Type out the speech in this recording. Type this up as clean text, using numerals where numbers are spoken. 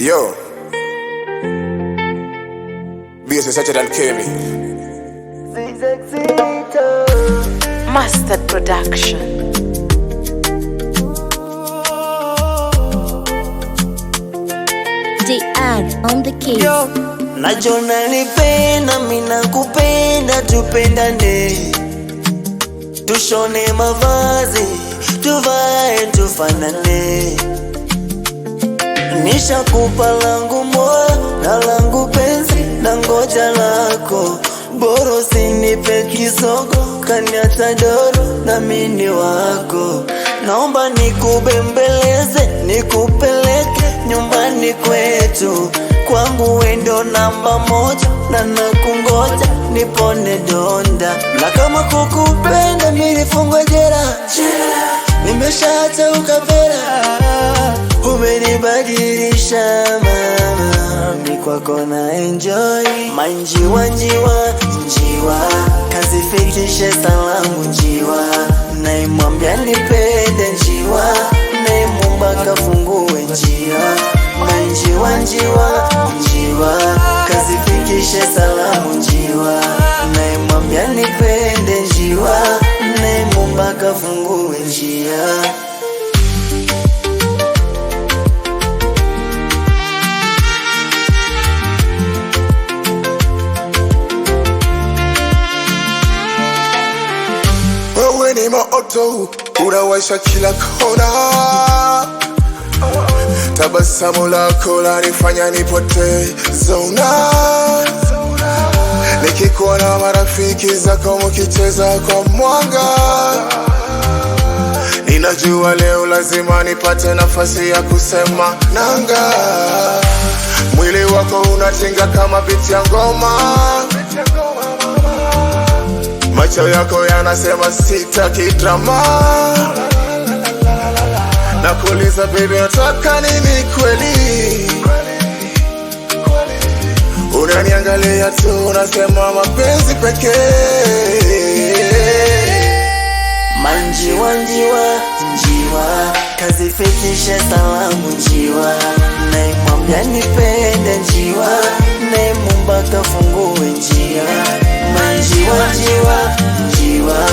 Yo, BS such an Kemi. Mastered Production. JR on the case. Yo, najona nipenda, mina kupenda, tupendane. Tushone mavazi, tuvae, tufanane. Nishakupa langu moyo na langu penzi na ngoja lako. Bora usinipe kisogo, kaniacha doro na mini wako. Naomba nikubembeleze, nikupeleke nyumbani kwetu. Kwangu wendo namba moja na nakungoja nipone donda. Na kama kukupenda nilifungwa jela, nimeshaacha ukapera. Umenibadilisha mama, mi kwako na enjoy. Manjiwa njiwa, njiwa, kazifikishe salamu njiwa. Naimwambia nipende njiwa, naimwomba kafungue njia. Manjiwa njiwa, njiwa, kazifikishe salamu njiwa. Naimwambia nipende njiwa, naimwomba kafungue njia. Wewe ni moto, unawasha kila kona. Tabasamu lako lanifanya nipotee zona. Nikikuona marafiki zako mkicheza kwa mwanga, ninajua leo lazima nipate nafasi ya kusema nanga. Mwili wako unatinga kama biti ya ngoma. Macho yako yanasema sitaki drama. Nakuuliza baby, unataka nini kweli? Unaniangalia tu unasema mapenzi pekee. Manjiwa njiwa, njiwa, kazifikishe salamu njiwa. Naimwambia nipende njiwa, naimwomba kafungue njia. Manjiwa njiwa, njiwa,